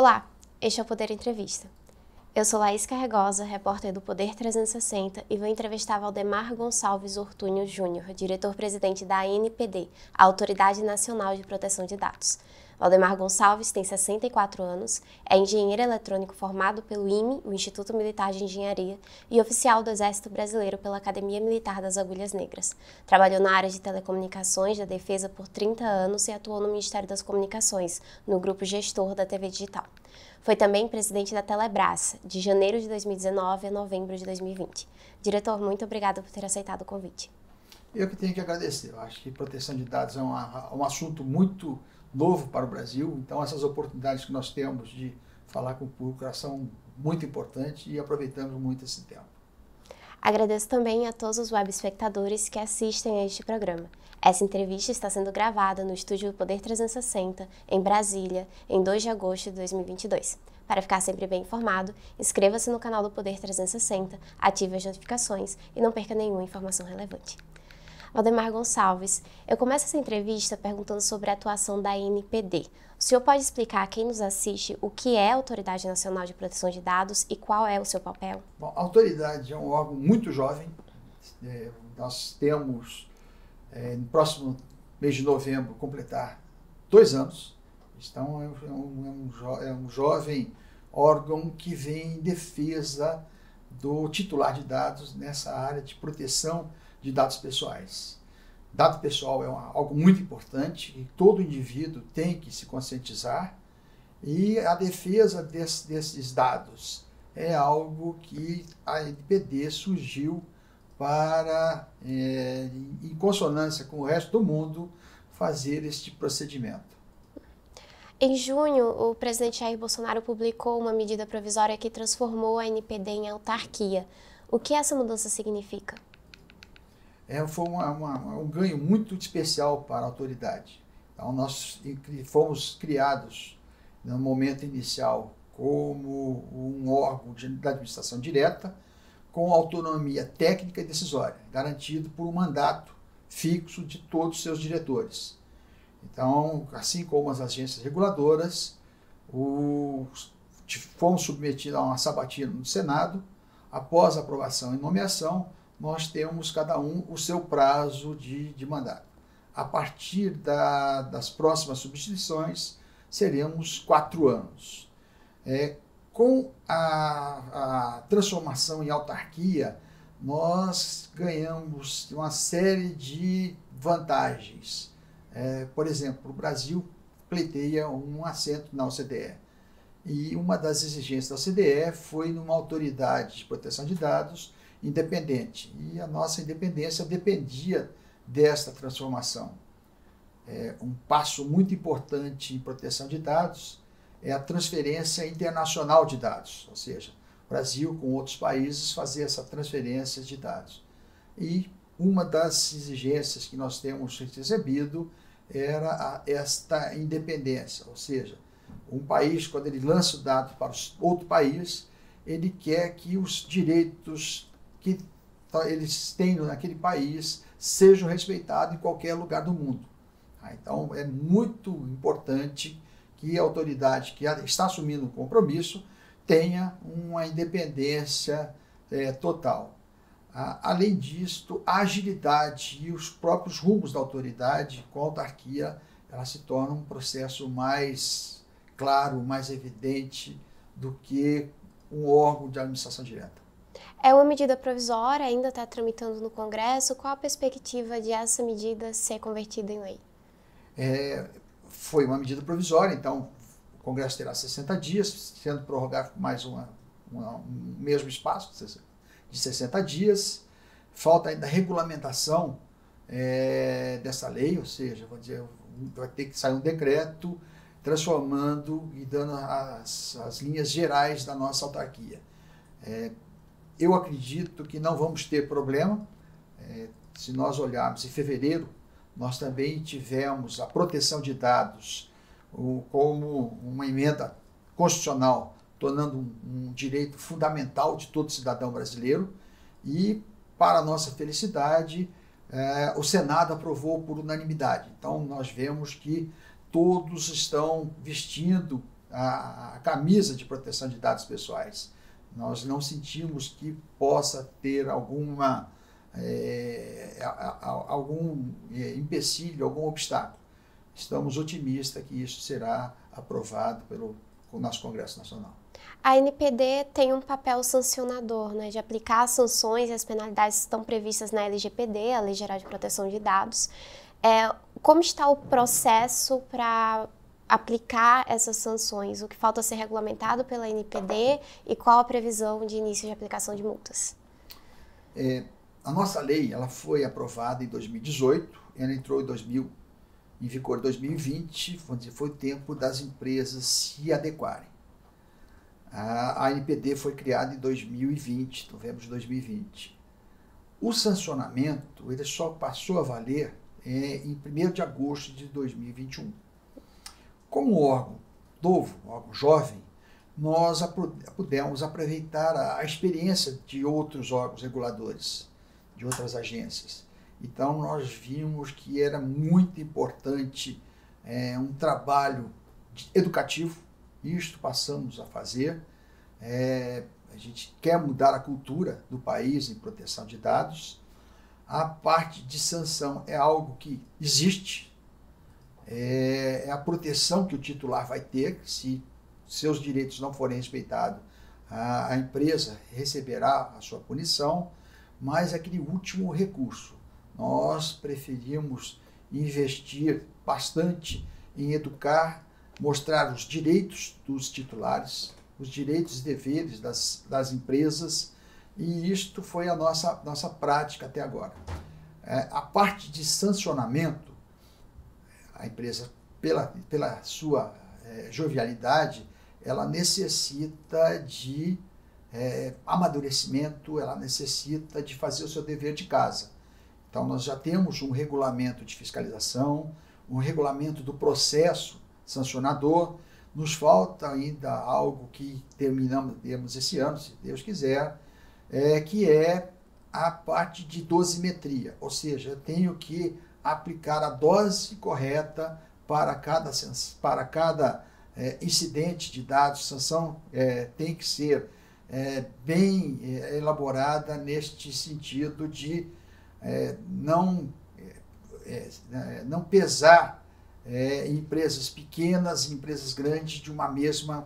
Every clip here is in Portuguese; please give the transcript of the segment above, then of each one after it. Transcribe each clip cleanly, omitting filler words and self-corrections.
Olá, este é o Poder Entrevista. Eu sou Laís Carregosa, repórter do Poder 360 e vou entrevistar Valdemar Gonçalves Ortúnio Júnior, diretor-presidente da ANPD, a Autoridade Nacional de Proteção de Dados. Valdemar Gonçalves tem 64 anos, é engenheiro eletrônico formado pelo IME, o Instituto Militar de Engenharia, e oficial do Exército Brasileiro pela Academia Militar das Agulhas Negras. Trabalhou na área de telecomunicações da Defesa por 30 anos e atuou no Ministério das Comunicações, no grupo gestor da TV Digital. Foi também presidente da Telebrás, de janeiro de 2019 a novembro de 2020. Diretor, muito obrigada por ter aceitado o convite. Eu que tenho que agradecer. Eu acho que proteção de dados é um assunto muito novo para o Brasil, então essas oportunidades que nós temos de falar com o público são muito importantes e aproveitamos muito esse tempo. Agradeço também a todos os web espectadores que assistem a este programa. Essa entrevista está sendo gravada no estúdio do Poder 360, em Brasília, em 2 de agosto de 2022. Para ficar sempre bem informado, inscreva-se no canal do Poder 360, ative as notificações e não perca nenhuma informação relevante. Valdemar Gonçalves, eu começo essa entrevista perguntando sobre a atuação da ANPD. O senhor pode explicar a quem nos assiste o que é a Autoridade Nacional de Proteção de Dados e qual é o seu papel? Bom, a autoridade é um órgão muito jovem. Nós temos, no próximo mês de novembro, completar 2 anos. Então, é um jovem órgão que vem em defesa do titular de dados nessa área de proteção de dados pessoais. Dado pessoal é algo muito importante e todo indivíduo tem que se conscientizar, e a defesa desses dados é algo que a ANPD surgiu para, em consonância com o resto do mundo, fazer este procedimento. Em junho, o presidente Jair Bolsonaro publicou uma medida provisória que transformou a ANPD em autarquia. O que essa mudança significa? Foi um ganho muito especial para a autoridade. Então, nós fomos criados, no momento inicial, como um órgão da administração direta, com autonomia técnica e decisória, garantido por um mandato fixo de todos os seus diretores. Então, assim como as agências reguladoras, fomos submetidos a uma sabatina no Senado. Após a aprovação e nomeação, nós temos cada um o seu prazo de mandato. A partir das próximas substituições, seremos 4 anos. Com a transformação em autarquia, nós ganhamos uma série de vantagens. Por exemplo, o Brasil pleiteia um assento na OCDE. E uma das exigências da OCDE foi numa autoridade de proteção de dados independente. E a nossa independência dependia desta transformação. Um passo muito importante em proteção de dados é a transferência internacional de dados, ou seja, o Brasil com outros países fazer essa transferência de dados. E uma das exigências que nós temos recebido era esta independência, ou seja, um país, quando ele lança o dado para outro país, ele quer que os direitos que eles têm naquele país sejam respeitados em qualquer lugar do mundo. Então, é muito importante que a autoridade que está assumindo o compromisso tenha uma independência total. Além disso, a agilidade e os próprios rumos da autoridade com a autarquia, ela se torna um processo mais claro, mais evidente do que um órgão de administração direta. É uma medida provisória, ainda está tramitando no Congresso. Qual a perspectiva de essa medida ser convertida em lei? Foi uma medida provisória, então o Congresso terá 60 dias, sendo prorrogado mais um mesmo espaço de 60 dias. Falta ainda a regulamentação dessa lei, ou seja, vai ter que sair um decreto transformando e dando as linhas gerais da nossa autarquia. Eu acredito que não vamos ter problema. Se nós olharmos em fevereiro, nós também tivemos a proteção de dados como uma emenda constitucional, tornando um direito fundamental de todo cidadão brasileiro. E, para a nossa felicidade, o Senado aprovou por unanimidade. Então, nós vemos que todos estão vestindo a camisa de proteção de dados pessoais. Nós não sentimos que possa ter algum empecilho, algum obstáculo. Estamos otimistas que isso será aprovado pelo nosso Congresso Nacional. A ANPD tem um papel sancionador, né, de aplicar as sanções e as penalidades que estão previstas na LGPD, a Lei Geral de Proteção de Dados. Como está o processo para aplicar essas sanções? O que falta ser regulamentado pela ANPD e qual a previsão de início de aplicação de multas? A nossa lei ela foi aprovada em 2018, ela entrou em vigor em 2020, foi o tempo das empresas se adequarem. A ANPD foi criada em 2020, novembro de 2020. O sancionamento ele só passou a valer em 1º de agosto de 2021. Como órgão novo, órgão jovem, nós pudemos aproveitar a experiência de outros órgãos reguladores, de outras agências. Então, nós vimos que era muito importante um trabalho educativo. Isto passamos a fazer. A gente quer mudar a cultura do país em proteção de dados. A parte de sanção é algo que existe. É a proteção que o titular vai ter. Se seus direitos não forem respeitados, a empresa receberá a sua punição, mas é aquele último recurso. Nós preferimos investir bastante em educar, mostrar os direitos dos titulares, os direitos e deveres das empresas, e isto foi a nossa prática até agora. A parte de sancionamento, a empresa, pela sua jovialidade, ela necessita de amadurecimento, ela necessita de fazer o seu dever de casa. Então, nós já temos um regulamento de fiscalização, um regulamento do processo sancionador. Nos falta ainda algo que terminamos esse ano, se Deus quiser, que é a parte de dosimetria, ou seja, eu tenho que aplicar a dose correta para cada incidente de dados. Sanção tem que ser bem elaborada neste sentido de não pesar empresas pequenas e empresas grandes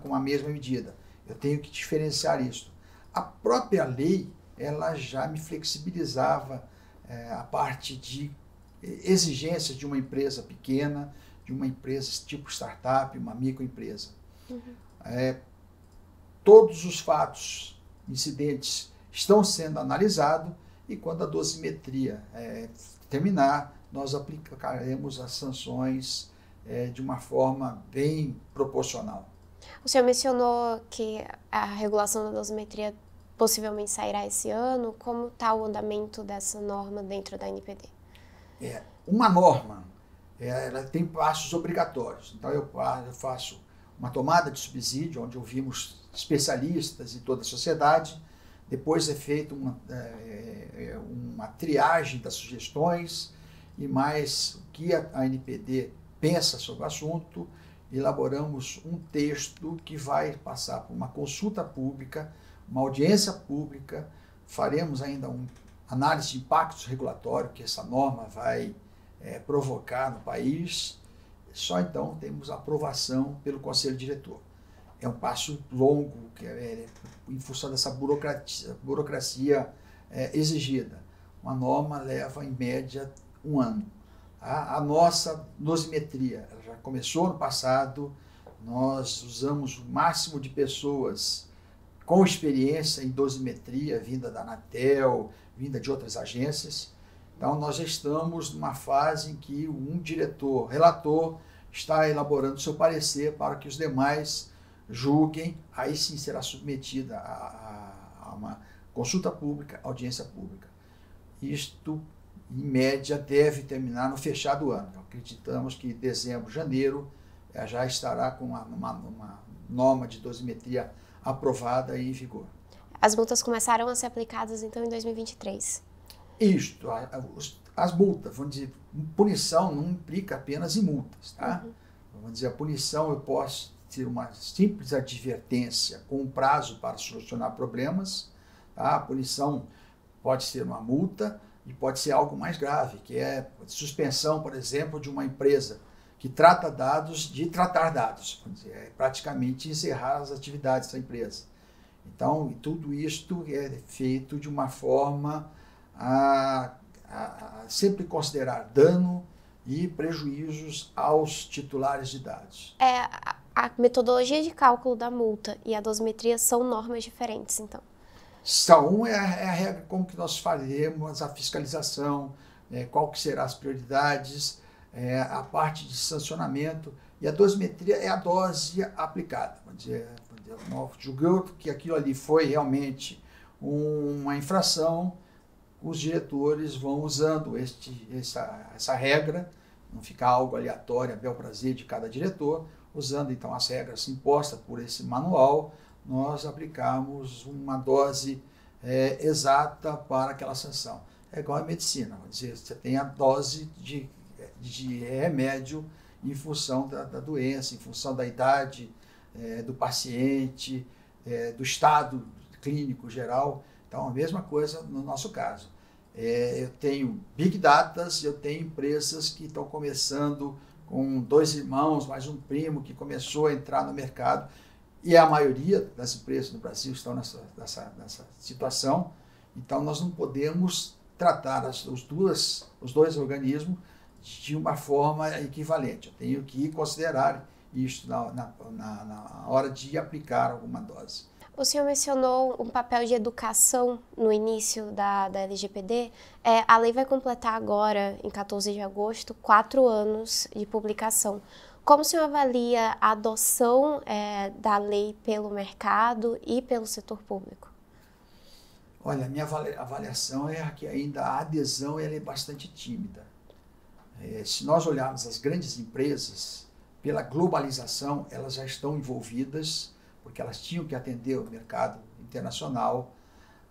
com a mesma medida. Eu tenho que diferenciar isso. A própria lei ela já me flexibilizava a parte de exigência de uma empresa pequena, de uma empresa tipo startup, uma microempresa. Uhum. Todos os fatos, incidentes, estão sendo analisados e quando a dosimetria terminar, nós aplicaremos as sanções de uma forma bem proporcional. O senhor mencionou que a regulação da dosimetria possivelmente sairá esse ano. Como está o andamento dessa norma dentro da ANPD? Uma norma, ela tem passos obrigatórios. Então, eu faço uma tomada de subsídio, onde ouvimos especialistas e toda a sociedade. Depois é feita uma triagem das sugestões e mais o que a ANPD pensa sobre o assunto. Elaboramos um texto que vai passar por uma consulta pública, uma audiência pública, faremos ainda uma análise de impactos regulatórios que essa norma vai provocar no país. Só então temos a aprovação pelo Conselho Diretor. É um passo longo, que em função dessa burocracia exigida. Uma norma leva, em média, 1 ano. A nossa dosimetria ela já começou no passado, nós usamos o máximo de pessoas com experiência em dosimetria, vinda da Anatel, vinda de outras agências. Então, nós já estamos numa fase em que um diretor, relator, está elaborando seu parecer para que os demais julguem, aí sim será submetida a uma consulta pública, audiência pública. Isto, em média, deve terminar no fechar do ano. Acreditamos que em dezembro, janeiro, já estará com uma norma de dosimetria aprovada e em vigor. As multas começaram a ser aplicadas, então, em 2023? Isto, as multas, vamos dizer, punição não implica apenas em multas, tá? Uhum. Vamos dizer, a punição eu posso ser uma simples advertência com um prazo para solucionar problemas. Tá? A punição pode ser uma multa e pode ser algo mais grave, que é suspensão, por exemplo, de uma empresa que trata dados de tratar dados. Vamos dizer, é praticamente encerrar as atividades da empresa. Então, tudo isto é feito de uma forma a sempre considerar dano e prejuízos aos titulares de dados. A metodologia de cálculo da multa e a dosimetria são normas diferentes, então? São, é a regra como que nós faremos a fiscalização, qual que serão as prioridades, a parte de sancionamento, e a dosimetria é a dose aplicada. Vamos dizer, nós julgamos que aquilo ali foi realmente uma infração, os diretores vão usando essa regra, não fica algo aleatório, a bel prazer de cada diretor, usando então as regras impostas por esse manual, nós aplicamos uma dose exata para aquela sanção. É igual à medicina, vamos dizer, você tem a dose de remédio em função da doença, em função da idade do paciente, do estado clínico geral. Então, a mesma coisa no nosso caso. Eu tenho Big Datas, eu tenho empresas que estão começando com 2 irmãos, mais um primo que começou a entrar no mercado, e a maioria das empresas no Brasil estão nessa situação. Então, nós não podemos tratar os dois organismos de uma forma equivalente. Eu tenho que considerar isso na hora de aplicar alguma dose. O senhor mencionou um papel de educação no início da LGPD. A lei vai completar agora, em 14 de agosto, 4 anos de publicação. Como o senhor avalia a adoção da lei pelo mercado e pelo setor público? Olha, a minha avaliação é que ainda a adesão ela é bastante tímida. Se nós olharmos as grandes empresas, pela globalização, elas já estão envolvidas, porque elas tinham que atender o mercado internacional.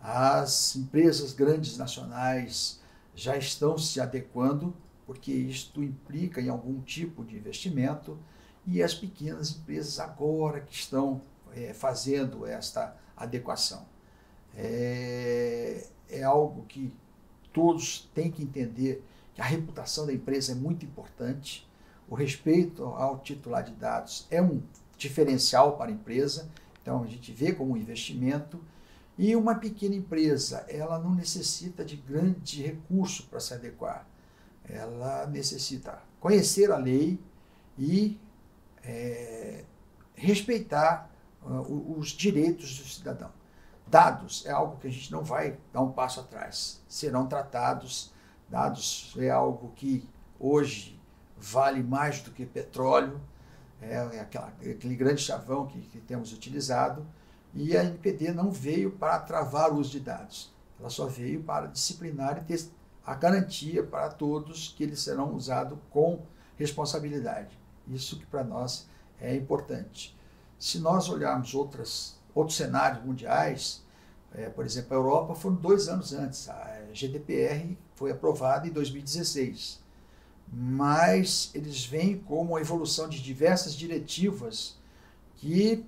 As empresas grandes nacionais já estão se adequando, porque isto implica em algum tipo de investimento, e as pequenas empresas agora que estão fazendo esta adequação. É algo que todos têm que entender, que a reputação da empresa é muito importante, o respeito ao titular de dados é um diferencial para a empresa, então a gente vê como um investimento, e uma pequena empresa, ela não necessita de grande recurso para se adequar, ela necessita conhecer a lei e respeitar os direitos do cidadão. Dados é algo que a gente não vai dar um passo atrás, serão tratados, dados é algo que hoje vale mais do que petróleo, aquele grande chavão que temos utilizado, e a NPD não veio para travar o uso de dados, ela só veio para disciplinar e ter a garantia para todos que eles serão usados com responsabilidade. Isso que para nós é importante. Se nós olharmos outros cenários mundiais, por exemplo, a Europa foram 2 anos antes, a GDPR foi aprovada em 2016, mas eles vêm como a evolução de diversas diretivas que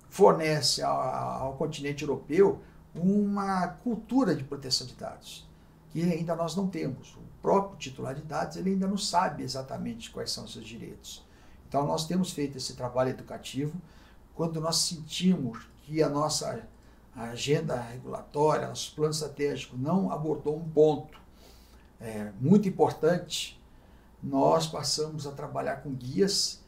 fornece ao continente europeu uma cultura de proteção de dados, que ainda nós não temos. O próprio titular de dados ele ainda não sabe exatamente quais são os seus direitos. Então nós temos feito esse trabalho educativo quando nós sentimos que a nossa agenda regulatória, nosso plano estratégico não abordou um ponto muito importante, nós passamos a trabalhar com guias,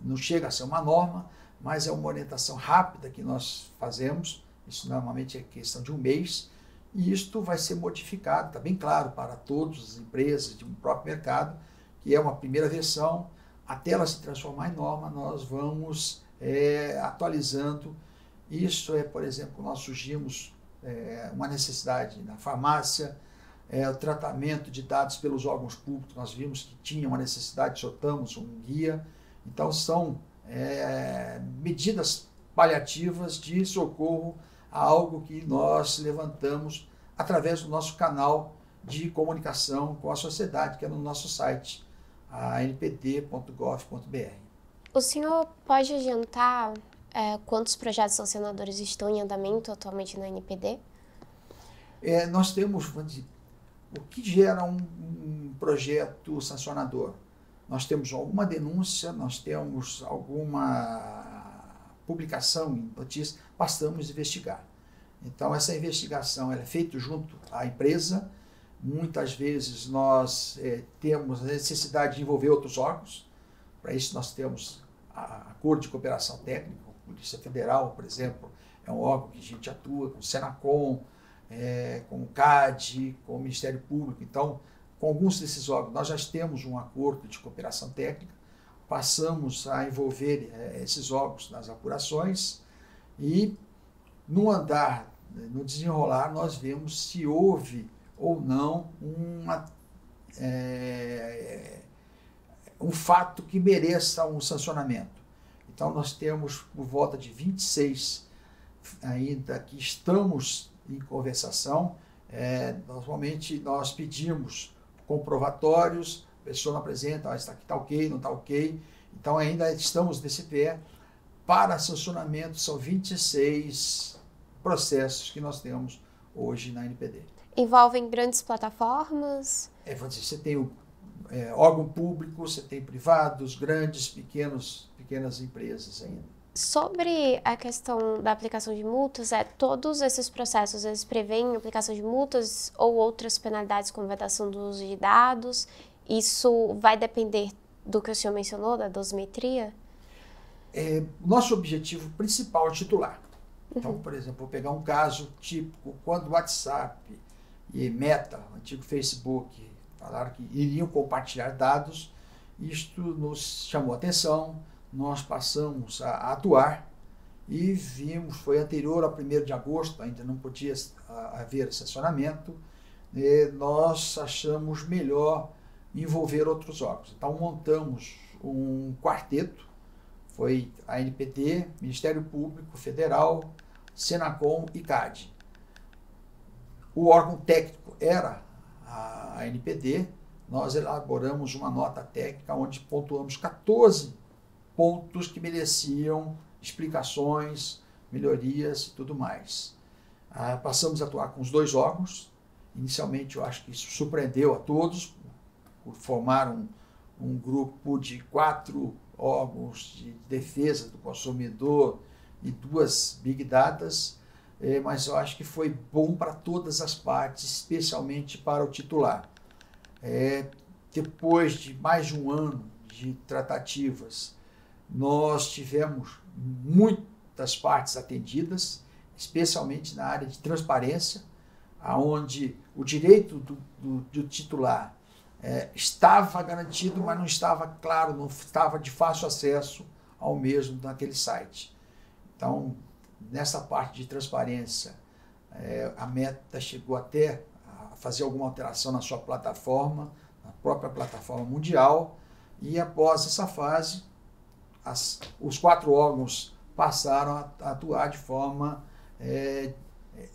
não chega a ser uma norma, mas é uma orientação rápida que nós fazemos, isso normalmente é questão de um mês, e isto vai ser modificado, está bem claro para todas as empresas de um próprio mercado, que é uma primeira versão, até ela se transformar em norma, nós vamos atualizando. Isso por exemplo, nós surgimos uma necessidade na farmácia, o tratamento de dados pelos órgãos públicos, nós vimos que tinha uma necessidade, soltamos um guia, então são medidas paliativas de socorro a algo que nós levantamos através do nosso canal de comunicação com a sociedade, que é no nosso site, anpd.gov.br. O senhor pode adiantar quantos projetos sancionadores estão em andamento atualmente na NPD? Nós temos, o que gera um projeto sancionador? Nós temos alguma denúncia, nós temos alguma publicação em notícia, passamos a investigar. Então, essa investigação ela é feita junto à empresa. Muitas vezes nós temos a necessidade de envolver outros órgãos. Para isso, nós temos acordo de cooperação técnica. A Polícia Federal, por exemplo, é um órgão que a gente atua com o Senacom, com o CAD, com o Ministério Público. Então, com alguns desses órgãos, nós já temos um acordo de cooperação técnica, passamos a envolver esses órgãos nas apurações e, no andar, no desenrolar, nós vemos se houve ou não um fato que mereça um sancionamento. Então, nós temos por volta de 26 ainda que estamos em conversação. Normalmente, nós pedimos comprovatórios, a pessoa não apresenta, isso aqui está ok, não está ok. Então, ainda estamos nesse pé. Para sancionamento, são 26 processos que nós temos hoje na NPD. Envolvem grandes plataformas? Você tem órgão público, você tem privados, grandes, pequenas empresas ainda. Sobre a questão da aplicação de multas, todos esses processos, eles prevêem a aplicação de multas ou outras penalidades como vedação do uso de dados? Isso vai depender do que o senhor mencionou, da dosimetria? Nosso objetivo principal é o titular. Então, por exemplo, vou pegar um caso típico, quando o WhatsApp e Meta, o antigo Facebook, falaram que iriam compartilhar dados, isto nos chamou a atenção, nós passamos a atuar e vimos, foi anterior ao 1º de agosto, ainda não podia haver sancionamento, nós achamos melhor envolver outros órgãos. Então, montamos um quarteto, foi a NPD, Ministério Público Federal, Senacom e CAD. O órgão técnico era a NPD, nós elaboramos uma nota técnica onde pontuamos 14 pontos que mereciam explicações, melhorias e tudo mais. Passamos a atuar com os 2 órgãos. Inicialmente, eu acho que isso surpreendeu a todos, por formar um grupo de 4 órgãos de defesa do consumidor e 2 Big Datas, mas eu acho que foi bom para todas as partes, especialmente para o titular. Depois de mais de um ano de tratativas, nós tivemos muitas partes atendidas, especialmente na área de transparência, onde o direito do titular estava garantido, mas não estava claro, não estava de fácil acesso ao mesmo naquele site. Então, nessa parte de transparência, a Meta chegou até a fazer alguma alteração na sua plataforma, na própria plataforma mundial, e após essa fase, os 4 órgãos passaram a atuar de forma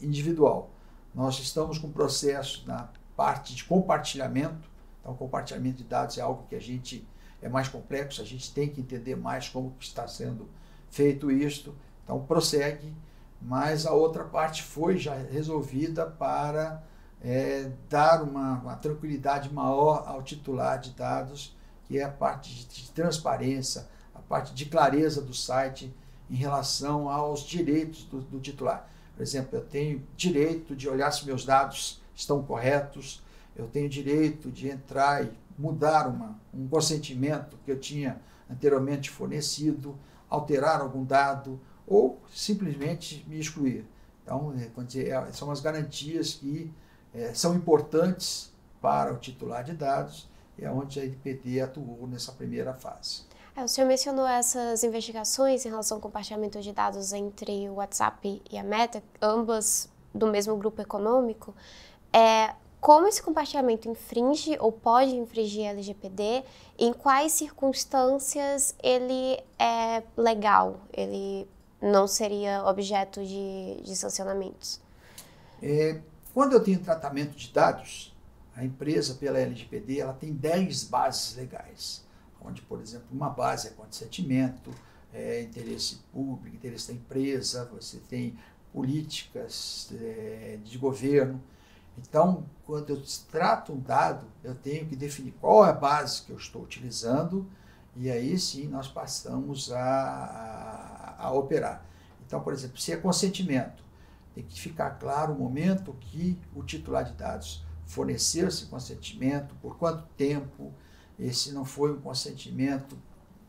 individual. Nós estamos com processo na parte de compartilhamento. Então, o compartilhamento de dados é algo que é mais complexo, a gente tem que entender mais como está sendo feito isto. Então, prossegue, mas a outra parte foi já resolvida para dar uma tranquilidade maior ao titular de dados, que é a parte de transparência, a parte de clareza do site em relação aos direitos do titular. Por exemplo, eu tenho direito de olhar se meus dados estão corretos, eu tenho direito de entrar e mudar um consentimento que eu tinha anteriormente fornecido, alterar algum dado ou simplesmente me excluir. Então, são as garantias que são importantes para o titular de dados, é onde a NPD atuou nessa primeira fase. O senhor mencionou essas investigações em relação ao compartilhamento de dados entre o WhatsApp e a Meta, ambas do mesmo grupo econômico. Como esse compartilhamento infringe ou pode infringir a LGPD? Em quais circunstâncias ele é legal? Ele não seria objeto de sancionamentos? Quando eu tenho tratamento de dados, a empresa, pela LGPD, ela tem 10 bases legais. onde, por exemplo, uma base é consentimento, interesse público, interesse da empresa, você tem políticas de governo. Então, quando eu trato um dado, eu tenho que definir qual é a base que eu estou utilizando e aí sim nós passamos a operar. Então, por exemplo, se é consentimento, tem que ficar claro o momento que o titular de dados forneceu esse consentimento, por quanto tempo, e se não foi um consentimento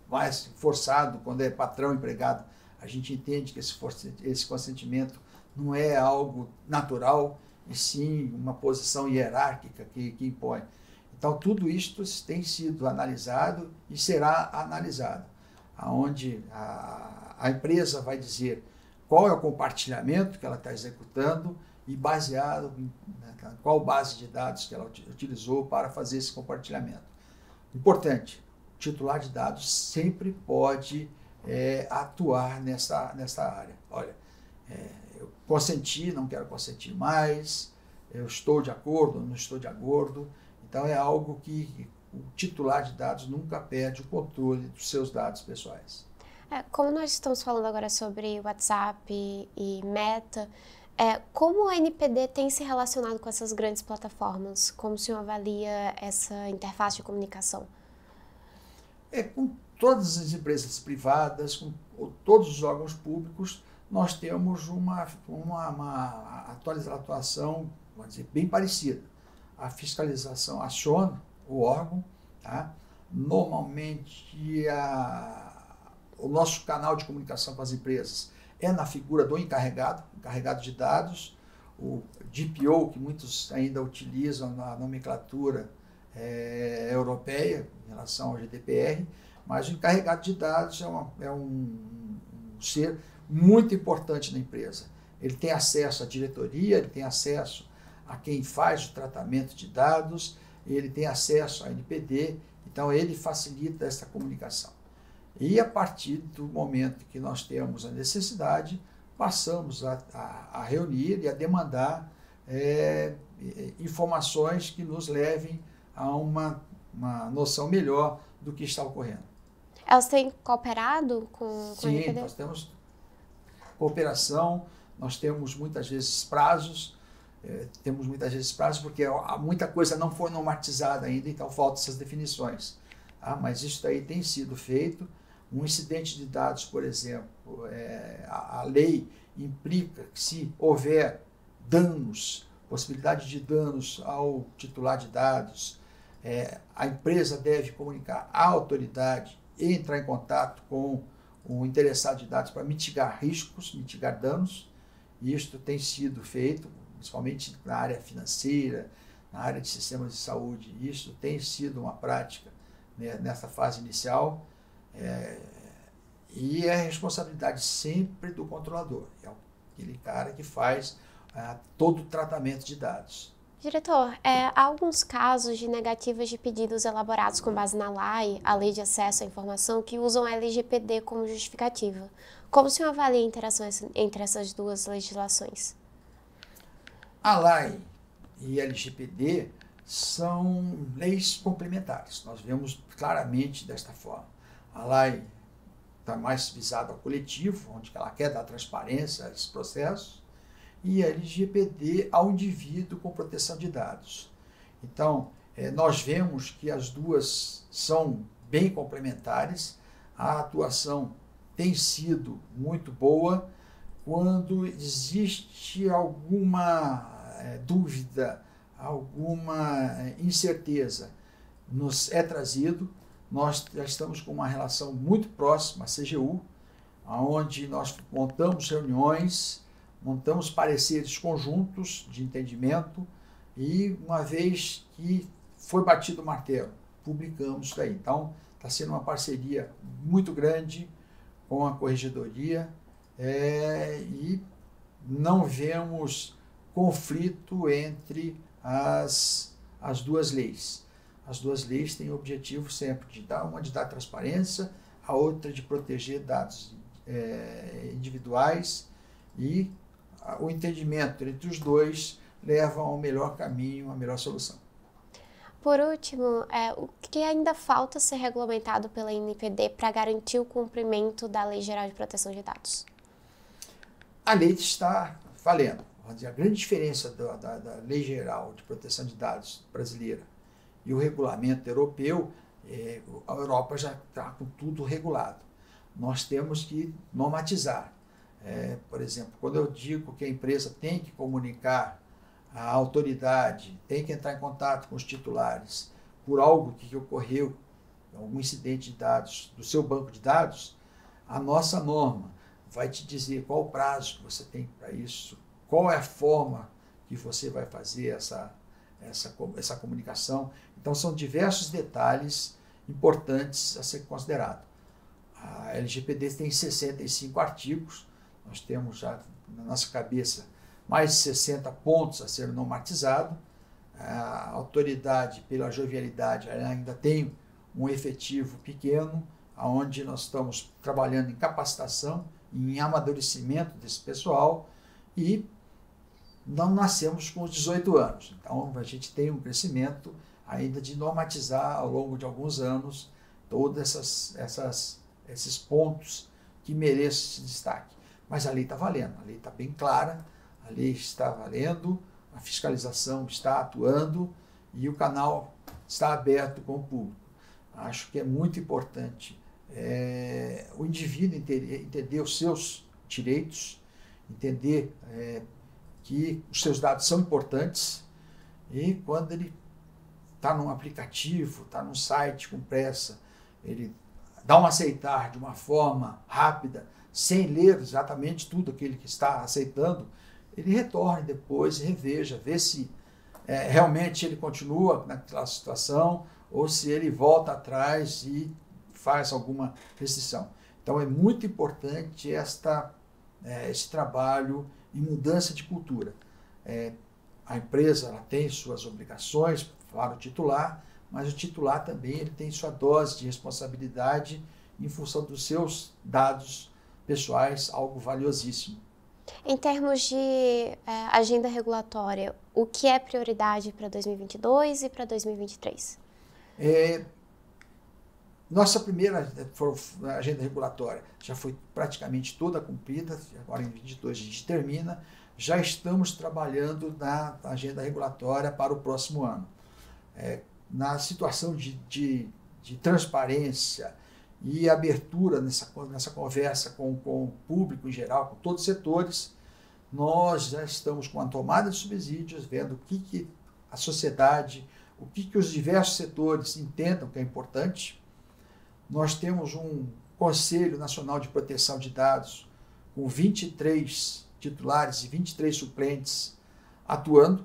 mais forçado, quando é patrão empregado, a gente entende que esse consentimento não é algo natural, e sim uma posição hierárquica que impõe. Então, tudo isto tem sido analisado e será analisado, onde a empresa vai dizer qual é o compartilhamento que ela está executando e baseado em qual base de dados que ela utilizou para fazer esse compartilhamento. Importante, o titular de dados sempre pode atuar nessa área. Olha, eu consenti, não quero consentir mais, eu estou de acordo, não estou de acordo. Então, é algo que o titular de dados nunca perde o controle dos seus dados pessoais. Como nós estamos falando agora sobre WhatsApp e Meta, como a NPD tem se relacionado com essas grandes plataformas? Como o senhor avalia essa interface de comunicação? Com todas as empresas privadas, com todos os órgãos públicos, nós temos uma atuação, vamos dizer, bem parecida. A fiscalização aciona o órgão, tá? Normalmente o nosso canal de comunicação com as empresas é na figura do encarregado de dados, o DPO, que muitos ainda utilizam na nomenclatura europeia em relação ao GDPR, mas o encarregado de dados é um ser muito importante na empresa. Ele tem acesso à diretoria, ele tem acesso a quem faz o tratamento de dados, ele tem acesso à NPD, então ele facilita essa comunicação. E a partir do momento que nós temos a necessidade, passamos a reunir e a demandar informações que nos levem a uma noção melhor do que está ocorrendo. Elas têm cooperado com a NPD? Sim, nós temos cooperação, nós temos muitas vezes prazos, porque muita coisa não foi normatizada ainda, então faltam essas definições. Mas isso daí tem sido feito. Um incidente de dados, por exemplo, a lei implica que se houver danos, possibilidade de danos ao titular de dados, a empresa deve comunicar à autoridade e entrar em contato com o interessado de dados para mitigar riscos, mitigar danos. E isto tem sido feito, principalmente na área financeira, na área de sistemas de saúde. Isso tem sido uma prática, né, nessa fase inicial. E é responsabilidade sempre do controlador, é aquele cara que faz todo o tratamento de dados. Diretor, há alguns casos de negativas de pedidos elaborados com base na LAI, a Lei de Acesso à Informação, que usam a LGPD como justificativa. Como o senhor avalia a interação entre essas duas legislações? A LAI e a LGPD são leis complementares, nós vemos claramente desta forma. A LAI está mais visada ao coletivo, onde ela quer dar transparência a esses processos, e a LGPD ao indivíduo com proteção de dados. Então, nós vemos que as duas são bem complementares, a atuação tem sido muito boa. Quando existe alguma dúvida, alguma incerteza, nos é trazido. Nós já estamos com uma relação muito próxima à CGU, onde nós montamos reuniões, montamos pareceres conjuntos de entendimento e, uma vez que foi batido o martelo, publicamos isso aí. Então, está sendo uma parceria muito grande com a Corregedoria e não vemos conflito entre as duas leis. As duas leis têm o objetivo sempre de dar transparência, a outra de proteger dados individuais, e o entendimento entre os dois leva ao melhor caminho, à melhor solução. Por último, o que ainda falta ser regulamentado pela ANPD para garantir o cumprimento da Lei Geral de Proteção de Dados? A lei está valendo. A grande diferença da Lei Geral de Proteção de Dados brasileira e o regulamento europeu, a Europa já está com tudo regulado. Nós temos que normatizar. Por exemplo, quando eu digo que a empresa tem que comunicar à autoridade, tem que entrar em contato com os titulares por algo que ocorreu, algum incidente de dados do seu banco de dados, a nossa norma vai te dizer qual o prazo que você tem para isso, qual é a forma que você vai fazer essa comunicação. Então, são diversos detalhes importantes a ser considerado. A LGPD tem 65 artigos, nós temos já na nossa cabeça mais de 60 pontos a ser normatizados. A autoridade, pela jovialidade, ainda tem um efetivo pequeno, onde nós estamos trabalhando em capacitação, em amadurecimento desse pessoal, e não nascemos com os 18 anos. Então, a gente tem um crescimento ainda de normatizar ao longo de alguns anos todos esses pontos que merecem esse destaque. Mas a lei está valendo, a lei está bem clara, a lei está valendo, a fiscalização está atuando e o canal está aberto com o público. Acho que é muito importante o indivíduo entender os seus direitos, entender que os seus dados são importantes, e quando ele está num aplicativo, está num site com pressa, ele dá um aceitar de uma forma rápida, sem ler exatamente tudo aquilo que está aceitando, ele retorne depois e reveja, vê se realmente ele continua naquela situação ou se ele volta atrás e faz alguma restrição. Então é muito importante esse trabalho e mudança de cultura. A empresa ela tem suas obrigações para o titular, mas o titular também ele tem sua dose de responsabilidade em função dos seus dados pessoais, algo valiosíssimo. Em termos de agenda regulatória, o que é prioridade para 2022 e para 2023? Nossa primeira agenda regulatória já foi praticamente toda cumprida, agora em 2022 a gente termina, já estamos trabalhando na agenda regulatória para o próximo ano. Na situação de transparência e abertura nessa conversa com o público em geral, com todos os setores, nós já estamos com a tomada de subsídios, vendo o que a sociedade, o que os diversos setores entendam que é importante. Nós temos um Conselho Nacional de Proteção de Dados com 23 titulares e 23 suplentes atuando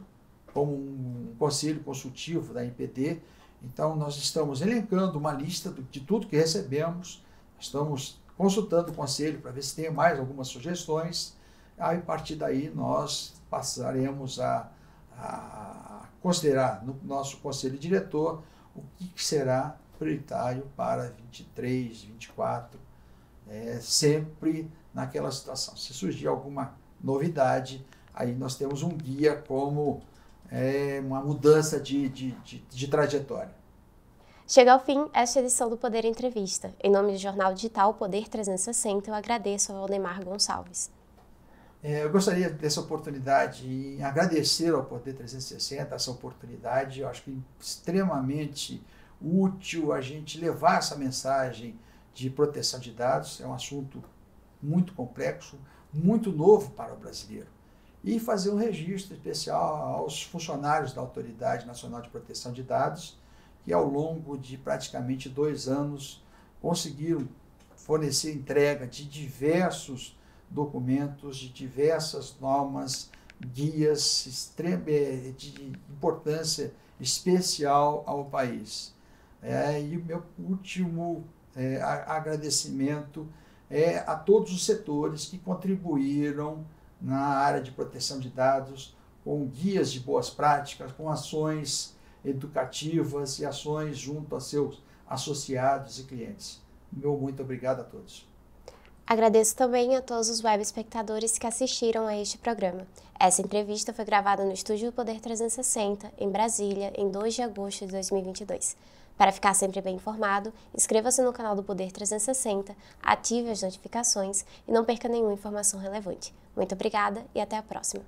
como um conselho consultivo da ANPD. Então, nós estamos elencando uma lista de tudo que recebemos, estamos consultando o conselho para ver se tem mais algumas sugestões. Aí, a partir daí, nós passaremos a considerar no nosso conselho diretor o que será prioritário para 23, 24, sempre naquela situação. Se surgir alguma novidade, aí nós temos um guia como uma mudança de trajetória. Chega ao fim esta edição do Poder Entrevista. Em nome do jornal digital Poder 360, eu agradeço ao Valdemar Gonçalves. Eu gostaria dessa oportunidade e agradecer ao Poder 360 essa oportunidade. Eu acho que é extremamente útil a gente levar essa mensagem de proteção de dados. É um assunto muito complexo, muito novo para o brasileiro. E fazer um registro especial aos funcionários da Autoridade Nacional de Proteção de Dados, que ao longo de praticamente 2 anos conseguiram fornecer entrega de diversos documentos, de diversas normas, guias de importância especial ao país. E o meu último agradecimento a todos os setores que contribuíram na área de proteção de dados, com guias de boas práticas, com ações educativas e ações junto a seus associados e clientes. Meu muito obrigado a todos. Agradeço também a todos os web espectadores que assistiram a este programa. Essa entrevista foi gravada no Estúdio do Poder 360, em Brasília, em 2 de agosto de 2022. Para ficar sempre bem informado, inscreva-se no canal do Poder 360, ative as notificações e não perca nenhuma informação relevante. Muito obrigada e até a próxima!